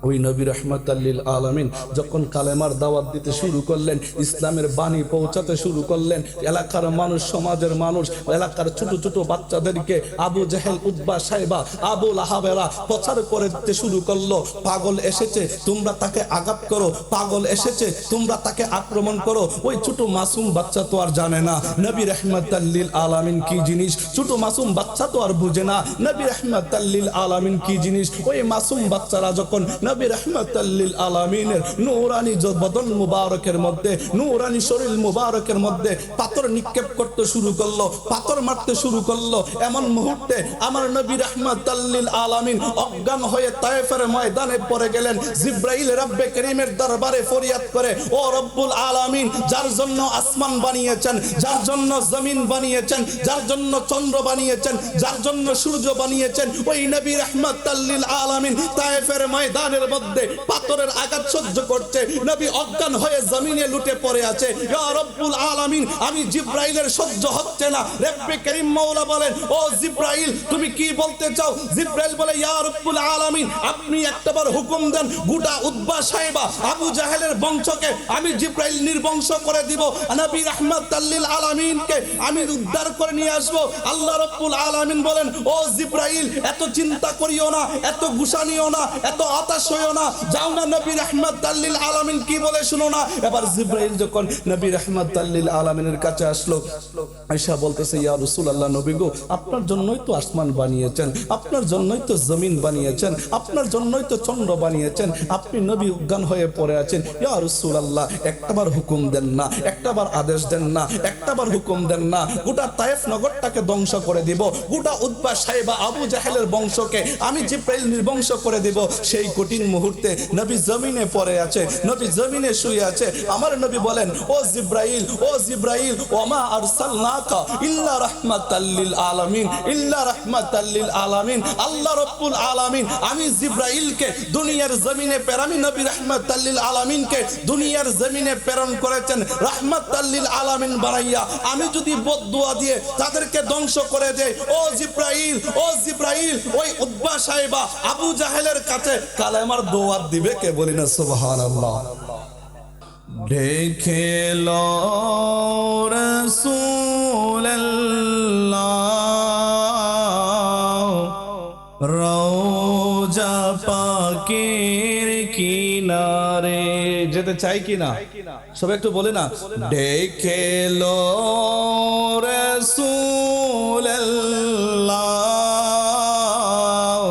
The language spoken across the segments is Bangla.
ওই নবী রাহমাতাল লিল আলামিন যখন কালেমার দাওয়াত দিতে শুরু করলেন, ইসলামের বাণী পৌঁছাতে শুরু করলেন, এলাকার মানুষ, সমাজের মানুষ, এলাকার ছোট ছোট বাচ্চাদেরকে আবু জেহেল, উতবা, সাইবা, আবু লাহাবেরা প্রচার করে দিতে শুরু করলো। পাগল এসেছে, তোমরা তাকে আঘাত করো, পাগল এসেছে, তোমরা তাকে আক্রমণ করো। ওই ছোট মাসুম বাচ্চা তো আর জানে না নবী রাহমাতাল লিল আলামিন কি জিনিস। ছোট মাসুম বাচ্চা তো আর বুঝে না নবী রাহমাতাল লিল আলামিন কি জিনিস। ওই মাসুম বাচ্চারা যখন নবী রাহমাতাল লিল আলামিনের নূরানি বদন মুবারকের মধ্যে, নূরানি শরীর মুবারকের মধ্যে পাথর নিক্ষেপ করতে শুরু করলো, পাথর মারতে শুরু করলো, এমন মুহূর্তে আমার নবী রাহমাতাল লিল আলামিন অজ্ঞান হয়ে তায়েফের ময়দানে পড়ে গেলেন। জিবরাইল রব্বে করিমের দরবারে ফরিয়াদ করে, ও রব্বুল আলামিন, যার জন্য আসমান বানিয়েছেন, যার জন্য জমিন বানিয়েছেন, যার জন্য চন্দ্র বানিয়েছেন, যার জন্য সূর্য বানিয়েছেন, ওই নবী রাহমাতাল লিল আলামিন তায়েফের ময়দানের মধ্যে পাথরের আঘাত সহ্য করছে, নবী অজ্ঞান হয়ে জমিনে লুটে পড়ে আছে। ইয়া রব্বুল আলামিন, আমি জিবরাইলের সহ্য হচ্ছে না। রব্বে করিম মাওলা বলেন, ও জিবরাইল, তুমি কি বলতে চাও? জিবরাইল বলে, ইয়া রব্বুল আলামিন, আপনি একটাবার হুকুম দেন, গোটা উতবা, সাইবা, আবু জাহেলের বংশকে আমি জিবরাইল নির্বংশ করে দিব। নবী রাহমাতাল লিল আলামিনকে আমি উদ্ধার করে নিয়ে আসব। আল্লাহ রব্বুল আলামিন বলেন, ও জিবরাইল, এত চিন্তা করিও না, এত গুসা নিও না, এত হতাশ হইও না, যাও না নবী রাহমাতাল লিল আলামিন কি বলে শুনো না। এবার জিবরাইল যখন নবী রাহমাতাল লিল আলামিনের কাছে আসলো, আয়েশা বলতেছে, ইয়া রাসূলুল্লাহ, নবী গো, আপনার জন্যই তো আসমান বানিয়েছেন, আপনার জন্যই তো জমিন বানিয়েছেন, আপনার জন্যই তো চন্দ্র বানিয়েছেন, আপনি নবী অজ্ঞান হয়ে পড়ে আছেন। ইয়া রাসূলুল্লাহ, একটাবার হুকুম দেন না, একটাবার আদেশ দেন না, একটাবার হুকুম দেন না, গোটা তায়েফ নগরটাকে ধ্বংস করে দিব, গোটা উতবা, সাইবা, আবু জাহেলের বংশকে আমি জিবরাইল নির্বংশ করে দিব। সেই কঠিন মুহূর্তে নবী জমিনে পড়ে আছে, নবী জমিনে শুয়ে আছে। আমার নবী বলেন, ও জিবরাইল, ও জিবরাইল, ওমা আরসালনাকা ইল্লা রাহমাতাল লিল আলামিন, ইল্লা রাহমাতাল লিল আলামিন। আল্লাহ রাব্বুল আলামিন আমি জিবরাইলকে দুনিয়ার জমিনে প্রেরণ, নবী রাহমাতাল লিল আলামিনকে দুনিয়ার জমিনে প্রেরণ করেছেন রাহমাতাল লিল আলামিন বানাইয়া। আমি যদি বদদুয়া দিয়ে তাদেরকে ধ্বংস করে দেই, ও জিবরাইল, ও জিবরাইল, ওই উতবা, সাইবা, আবু জাহেলের কাছে কালেমার দোয়া দিবে কে? বলি না সুবহানাল্লাহ। দেখে লো রাসূলুল্লাহ রওজা পাকের কিনারে, যেতে চাই কিনা সবাই একটু বলে না, দেখে লো রাসূলুল্লাহ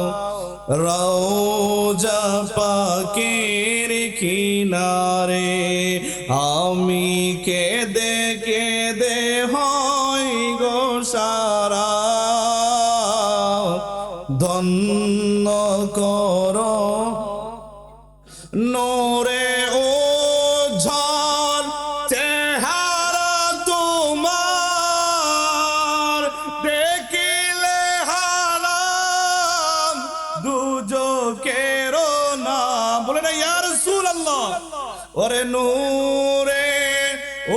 রওজা পাকের কিনারে, আমি কেঁদে কেঁদে হই গো সারা, ধন্য করো নোরে ও ঝল চেহারা তোমার, দেখিলে হারাম দুজকের না। বলে না ইয়া রাসূলুল্লাহ, ওরে নূরে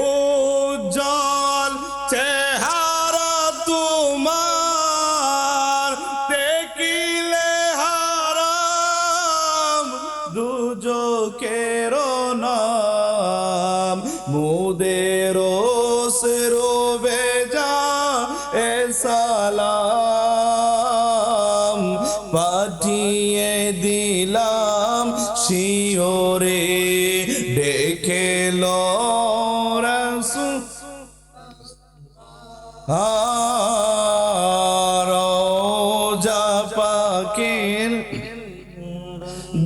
ও জল চেহারা তোমার, দেখিলে হারাম দুজকের নাম, মুদের সেরো বেজা এ সালাম পাঠিয়ে দিলাম শিওরে, দেখে লো রাসূল রওজা পাকের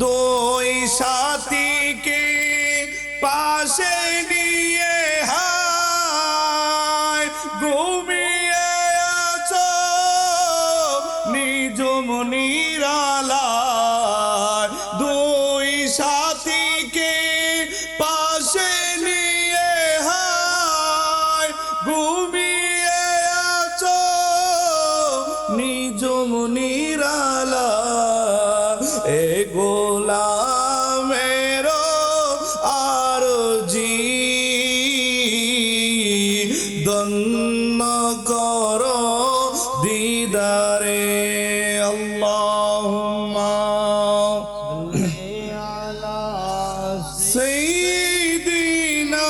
দুই সাথীকে পাশে নিয়ে হায় ঘুমিয়ে আছো নিজম নিরালায়, দুই সাথীকে পাশে নিয়ে হায় ঘুমিয়ে আছো নিজম নিরালায়, এ গোলামেরো আরজি ধন্য করো দিদারে। আল্লাহুম্মা سيدنا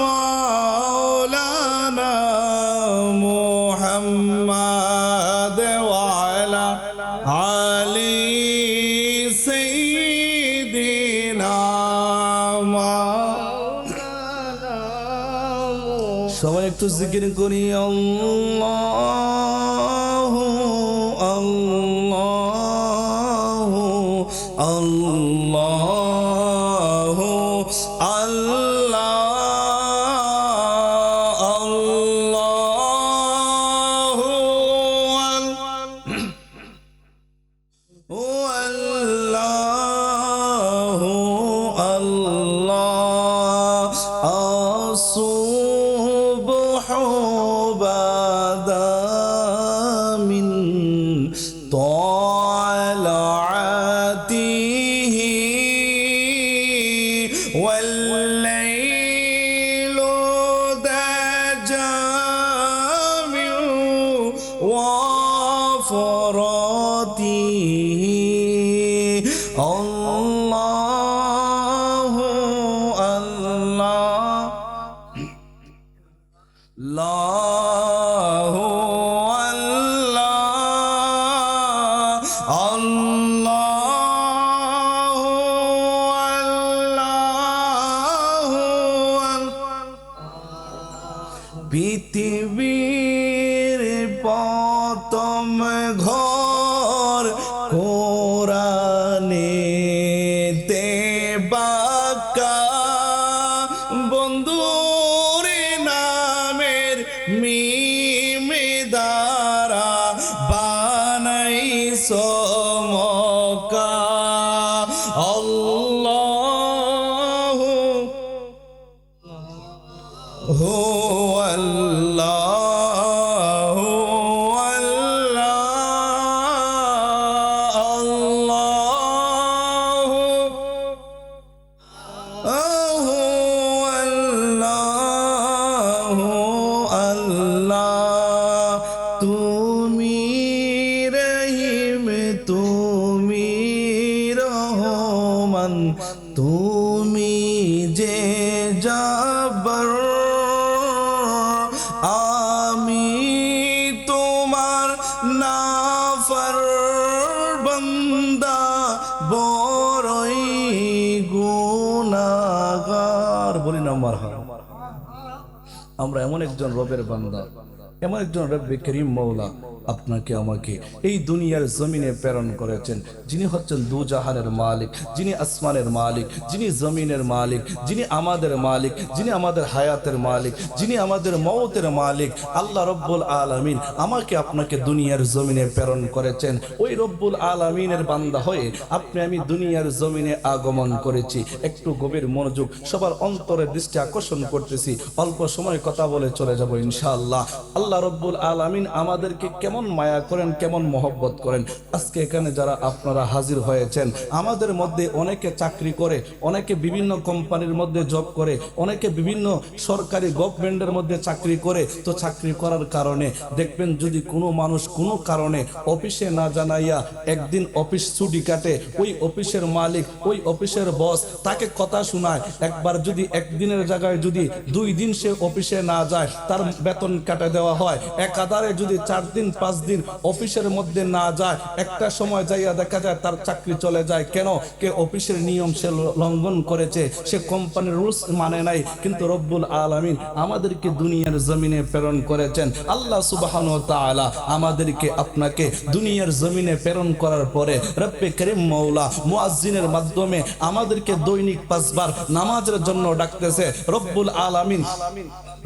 مولانا محمد وعلى علي سيدنا مولانا সবাই একটু জিকির করি আল্লাহ আল্লাহ আল্লাহ আল্লাহ আল্লাহ আল্লাহ আল্লাহ الصبح بدا من طلعته والليل دجى من وفراته الله الله الله الله পৃথিবীর প্রথম ঘর কোরআনেতে বাঁকা বন্ধুর নামের মিমে দ্বারা বানাইছো মক্কা আল্লাহু হু আল্লাহু আল্লাহু আল্লাহু আল্লাহ তুমি রহিম তুমি রহমান তুমি যে জব্বার আমি তোমার নাফরবান্দা বড়ই গুনাহগার বলি না মারহাবা আমরা এমন একজন রবের বান্দা এমন একজন রব্বে করিম মওলা আপনাকে আমাকে এই দুনিয়ার জমিনে প্রেরণ করেছেন যিনি হচ্ছেন দু জাহানের মালিক যিনি আসমানের মালিক যিনি জমিনের মালিক যিনি আমাদের মালিক যিনি আমাদের হায়াতের মালিক যিনি আমাদের মওতের মালিক আল্লাহ রব্বুল আলামিন আমাকে আপনাকে দুনিয়ার জমিনে প্রেরণ করেছেন ওই রব্বুল আলামিনের বান্দা হয়ে আপনি আমি দুনিয়ার জমিনে আগমন করেছি একটু গভীর মনোযোগ সবার অন্তরের দৃষ্টি আকর্ষণ করতেছি অল্প সময় কথা বলে চলে যাব ইনশাআল্লাহ আল্লাহ রব্বুল আলামিন আমাদেরকে কেমন মায়া করেন কেমন মহব্বত করেন আজকে এখানে যারা আপনারা হাজির হয়েছেন আমাদের মধ্যে অনেকে চাকরি করে অনেকে বিভিন্ন কোম্পানির মধ্যে জব করে অনেকে বিভিন্ন সরকারি গভর্নমেন্টের মধ্যে চাকরি করে তো চাকরি করার কারণে দেখবেন যদি কোনো মানুষ কোনো কারণে অফিসে না জানাইয়া একদিন অফিস ছুটি কাটে ওই অফিসের মালিক ওই অফিসের বস তাকে কথা শোনায় একবার যদি একদিনের জায়গায় যদি 2 দিন সে অফিসে না যায় তার বেতন কাটা দেওয়া হয় একাধারে যদি 4 দিন 5 দিন অফিসের মধ্যে না যায় একটা সময় যাইয়া দেখা যায় তার চাকরি চলে যায় কেন কে অফিসের নিয়ম সে লঙ্ঘন করেছে সে কোম্পানির রুলস মানে নাই কিন্তু রব্বুল আলামিন আমাদেরকে দুনিয়ার জমিনে প্রেরণ করেছেন আল্লাহ সুবহানাহু ওয়া তাআলা আমাদেরকে আপনাকে দুনিয়ার জমিনে প্রেরণ করার পরে রব্বে করিম মওলা মুয়াজ্জিনের মাধ্যমে আমাদেরকে দৈনিক 5 বার নামাজের জন্য ডাকতেছে রব্বুল আলামিন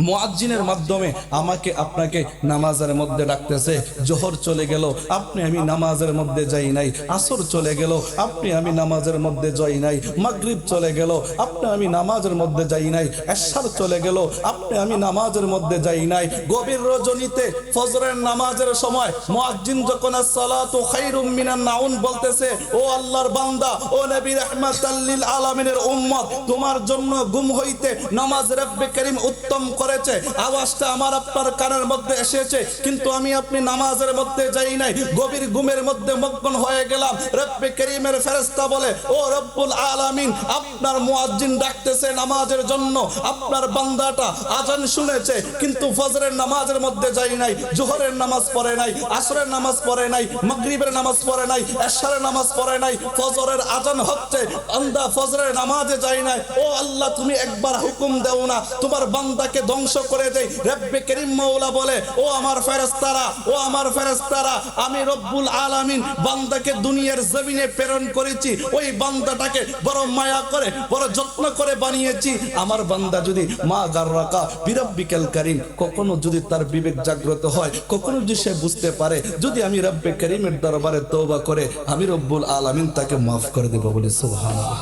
মুয়াজ্জিনের মাধ্যমে আমাকে আপনাকে নামাজের মধ্যে ডাকতেছে জোহর চলে গেল আপনি আমি নামাজের মধ্যে যাই নাই আসর চলে গেল আপনি আমি নামাজের মধ্যে যাই নাই মাগরিব চলে গেল আপনি আমি নামাজের মধ্যে যাই নাই এশার চলে গেল আপনি আমি নামাজের মধ্যে যাই নাই গভীর রজনীতে ফজরের নামাজের সময় মুয়াজ্জিন যখন আসসালাতু খায়রুম মিনান নাউম বলতেছে ও আল্লাহর বান্দা ও নবী রাহমাতাল লিল আলামিনের উম্মত তোমার জন্য ঘুম হইতে নামাজ রব্বে করিম উত্তম করেছে আওয়াজটা আমার আপনার কানের মধ্যে এসেছে কিন্তু আমি আপনি নামাজের মধ্যে যাই নাই, গভীর ঘুমের মধ্যে মগ্ন হয়ে গেলাম। রব্বে করিমের ফেরেশতা বলে, ও রব্বুল আলামিন, আপনার মুয়াজ্জিন ডাকতেছে নামাজের জন্য, আপনার বান্দাটা আজান শুনেছে কিন্তু ফজরের নামাজের মধ্যে যাই নাই, জোহরের নামাজ পড়ে নাই, আসরের নামাজ পড়ে নাই, মাগরিবের নামাজ পড়ে নাই, এশারের নামাজ পড়ে নাই, ফজরের আজান হচ্ছে, বান্দা ফজরের নামাজে যায় নাই। ও আল্লাহ, তুমি একবার হুকুম দাও না, তোমার বান্দাকে ধ্বংস করে দেই। রব্বে করিম মাওলা বলে, ও আমার ফেরেশতারা, ও আমার ফেরেশতারা, আমি রব্বুল আলামিন বান্দাকে দুনিয়ার জমিনে প্রেরণ করেছি, ওই বান্দাটাকে বড় মায়া করে, বড় যত্ন করে বানিয়েছি। আমার বান্দা যদি মা গাররাকা বিরাব্বিকাল কারীম, কখনো যদি তার বিবেক জাগ্রত হয়, কখনো যদি সে বুঝতে পারে, যদি আমি রব্বে করিমের দরবারে তওবা করে, আমি রব্বুল আলামিন তাকে মাফ করে দেব। বলি সুবহানাল্লাহ।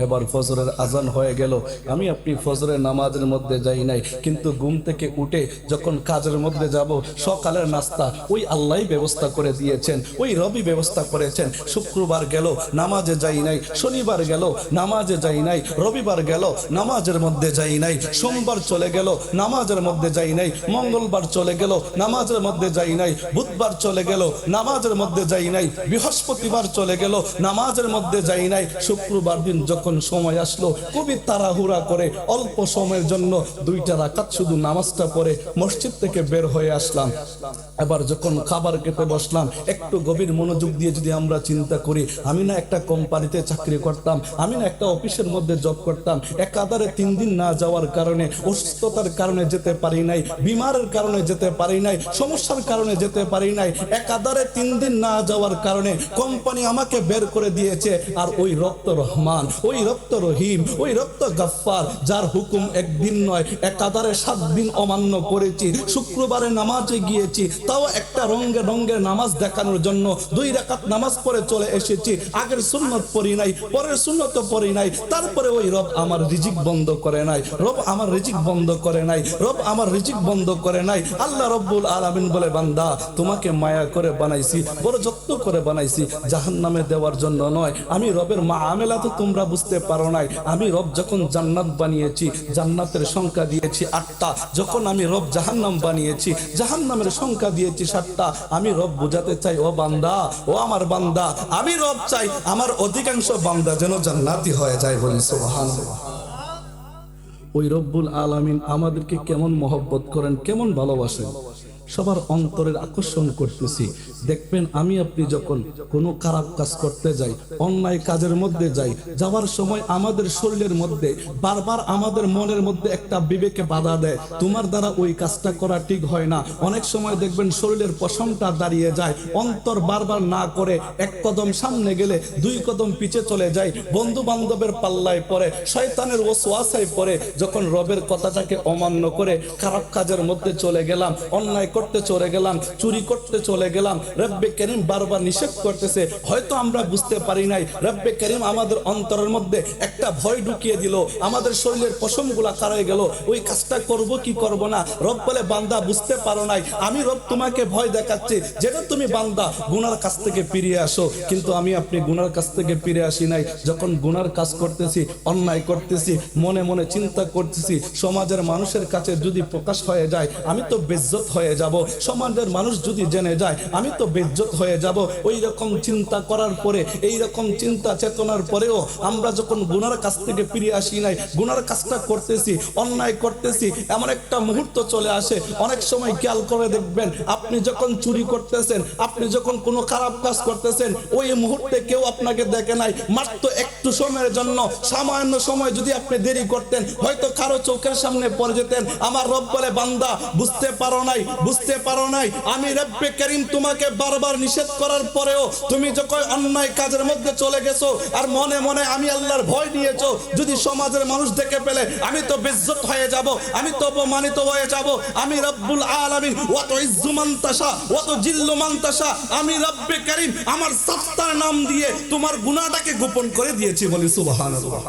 এবার ফজরের আজান হয়ে গেল, আমি আপনি ফজরের নামাজের মধ্যে যাই নাই, কিন্তু ঘুম থেকে উঠে যখন কাজের মধ্যে যাব, সকালের নাস্তা ওই আল্লাহই ব্যবস্থা করে দিয়েছেন, ওই রবি ব্যবস্থা করেছেন। শুক্রবার গেল, নামাজে যাই নাই, শনিবার গেল, নামাজে যাই নাই, রবিবার গেল, নামাজের মধ্যে যাই নাই, সোমবার চলে গেল, নামাজের মধ্যে যাই নাই, মঙ্গলবার চলে গেল, নামাজের মধ্যে যাই নাই, বুধবার চলে গেল, নামাজের মধ্যে যাই নাই, বৃহস্পতিবার চলে গেল, নামাজের মধ্যে যাই নাই। শুক্রবার দিন যখন সময় আসলো, খুবই তাড়াহুড়া করে অল্প সময়ের জন্য 2টা রাকাত শুধু নামাজটা পড়ে মসজিদ থেকে বের হয়ে আসলাম। এবার যখন খাবার খেতে বসলাম, একটু গভীর মনোযোগ দিয়ে যদি আমরা চিন্তা করি, আমি না একটা কোম্পানিতে চাকরি করতাম, আমি না একটা অফিসের মধ্যে জব করতাম, একাধারে 3 দিন না যাওয়ার কারণে, অসুস্থতার কারণে যেতে পারি নাই, বিমারের কারণে যেতে পারি নাই, সমস্যার কারণে যেতে পারি নাই, একাধারে 3 দিন না যাওয়ার কারণে কোম্পানি আমাকে বের করে দিয়েছে। আর ওই রক্ত রহমান, ওই রক্ত রহিম, ওই রক্ত গাফফার, যার হুকুম একদিন নয় একাধারে 7 দিন অমান্য করেছি। শুক্রবারে নামাজে গিয়েছি, তাও একটা রঙের নামাজ দেখানোর জন্য 2 রাকাত নামাজ পড়ে চলে এসেছি। আগের সুন্নত পড়ি নাই, পরের সুন্নত পড়ি নাই, তারপরে ওই রব আমার রিজিক বন্ধ করে নাই, রব আমার রিজিক বন্ধ করে নাই, রব আমার রিজিক বন্ধ করে নাই। আল্লাহ রব্বুল আলামিন বলে, বান্দা, তোমাকে মায়া করে বানাইছি, বড় যত্ন করে বানাইছি, জাহান্নামে দেওয়ার জন্য নয়। আমি রবের মাআমেলা তো তোমরা বুঝতে পারো নাই। আমি রব যখন জান্নাত বানিয়েছি, জান্নাতের সংখ্যা দিয়েছি 8টা। যখন আমি রব জাহান্নাম বানিয়েছি, জাহান্নামের সংখ্যা দিয়েছি 7টা। আমি রব বোঝাতে চাই, ও বান্দা, ও আমার বান্দা, আমি রব চাই আমার অধিকাংশ বান্দা যেন জান্নাতি হয়ে যায়। বলি সুবহানাল্লাহ। ওই রব্বুল আলামিন আমাদেরকে কেমন মহব্বত করেন, কেমন ভালোবাসেন, সবার অন্তরের আকর্ষণ করতেছি। দেখবেন আমি আপনি যখন কোনো খারাপ কাজ করতে যাই, অন্যায় কাজের মধ্যে যাই, যাওয়ার সময় আমাদের শরীরের মধ্যে বারবার আমাদের মনের মধ্যে একটা বিবেকে বাধা দেয়, তোমার দ্বারা ওই কাজটা করা ঠিক হয় না। অনেক সময় দেখবেন শরীরের পশমটা দাঁড়িয়ে যায়, অন্তর বারবার না করে 1 কদম সামনে গেলে 2 কদম পিছে চলে যায়, বন্ধু বান্ধবের পাল্লায় পড়ে, শয়তানের ওয়াসওয়াসায় পড়ে। যখন রবের কথাটাকে অমান্য করে খারাপ কাজের মধ্যে চলে গেলাম, অন্যায় করতে চলে গেলাম, চুরি করতে চলে গেলাম, রব্বে করিম বারবার নিষেধ করতেছে, হয়তো আমরা বুঝতে পারি নাই। রব্বে করিম আমাদের অন্তরের মধ্যে একটা ভয় ঢুকিয়ে দিল, আমাদের শরীরের পশমগুলা কারাই গেল, ওই কাজটা করব কি করব না। রব বলে, বান্দা, বুঝতে পারো নাই, আমি রব তোমাকে ভয় দেখাচ্ছি, যেটা তুমি বান্দা গুনার কাছ থেকে ফিরে আসো। কিন্তু আমি আপনি গুনার কাছ থেকে ফিরে আসি নাই। যখন গুনার কাজ করতেছি, অন্যায় করতেছি, মনে মনে চিন্তা করতেছি, সমাজের মানুষের কাছে যদি প্রকাশ হয়ে যায় আমি তো বেইজ্জত হয়ে যাব, সমাজের মানুষ যদি জেনে যায় আমি তো বেইজ্জত হয়ে যাব। ওই রকম চিন্তা করার পরে, এই রকম চিন্তা চেতনার পরেও আমরা যখন গুনার কাছ থেকে ফিরে আসি নাই, গুনার কাজটা করতেছি, অন্যায় করতেছি, এমন একটা মুহূর্ত চলে আসে। অনেক সময় খেয়াল করে দেখবেন, আপনি যখন চুরি করতেছেন, আপনি যখন কোনো খারাপ কাজ করতেছেন, ওই মুহূর্তে কেউ আপনাকে দেখে নাই, মাত্র একটু সময়ের জন্য, সামান্য সময় যদি আপনি দেরি করতেন, হয়তো কারো চোখের সামনে পড়ে যেতেন। আমার রব বলে, বান্দা, বুঝতে পারো নাই, বুঝতে পারো নাই, আমি রব্বে করিম তোমাকে বারবার নিষেধ করার পরেও তুমি যখন অন্যায় কাজের মধ্যে চলে গেছো আর মনে মনে আমি আল্লাহর ভয় নিয়েছো, যদি সমাজের মানুষ দেখে ফেলে আমি তো বেইজ্জত হয়ে যাব, আমি তো অপমানিত হয়ে যাব। আমি রব্বুল আলামিন, ওয়া তুইজ্জু মান তাশা ওয়া তুজিল্লু মান তাশা, আমি রব্বে করিম আমার সত্তার নাম দিয়ে তোমার গুনাহটাকে গোপন করে দিয়েছি। বলি সুবহানাল্লাহ।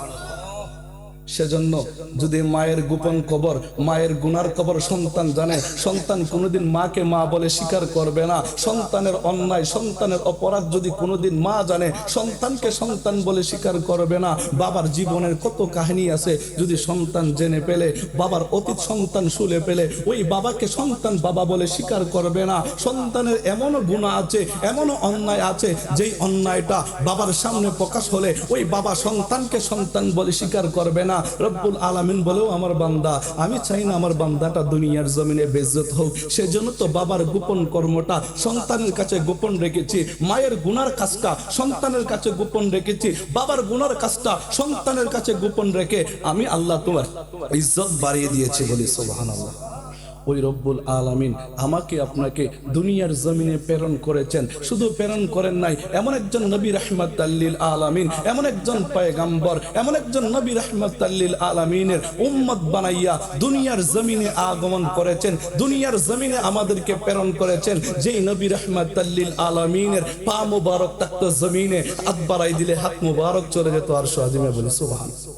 সেজন্য যদি মায়ের গোপন খবর, মায়ের গুনার খবর সন্তান জানে, সন্তান কোনোদিন মাকে মা বলে স্বীকার করবে না। সন্তানের অন্যায়, সন্তানের অপরাধ যদি কোনোদিন মা জানে, সন্তানকে সন্তান বলে স্বীকার করবে না। বাবার জীবনের কত কাহিনী আছে যদি সন্তান জেনে পেলে, বাবার অতীত সন্তান শুনে পেলে, ওই বাবাকে সন্তান বাবা বলে স্বীকার করবে না। সন্তানের এমনও গুনাহ আছে, এমনও অন্যায় আছে, যেই অন্যায়টা বাবার সামনে প্রকাশ হলে ওই বাবা সন্তানকে সন্তান বলে স্বীকার করবে না। রব্বুল আলামিন বলেও আমার বান্দা, আমি চাই না আমার বান্দাটা দুনিয়ার জমিনে বেইজ্জত হোক। সেজন্য তো বাবার গোপন কর্মটা সন্তানের কাছে গোপন রেখেছি, মায়ের গুনার কাজটা সন্তানের কাছে গোপন রেখেছি, বাবার গুনার কাজটা সন্তানের কাছে গোপন রেখে আমি আল্লাহ তোমার ইজ্জত বাড়িয়ে দিয়েছি, বলি সুবহানাল্লাহ। ওই রব্বুল আলামিন আমাকে আপনাকে দুনিয়ার জমিনে প্রেরণ করেছেন, শুধু প্রেরণ করেন নাই, এমন একজন নবী রাহমাতাল লিল আলামিন, এমন একজন পয়গম্বর, এমন একজন নবী রাহমাতাল লিল আলামিনের উম্মত বানাইয়া দুনিয়ার জমিনে আগমন করেছেন, দুনিয়ার জমিনে আমাদেরকে প্রেরণ করেছেন। যেই নবী রাহমাতাল লিল আলামিনের পা মুবারক থাকতো জমিনে, হাত বাড়াই দিলে হাত মুবারক চলে যেত আরশ আজিমে, বলি সুবহানাল্লাহ।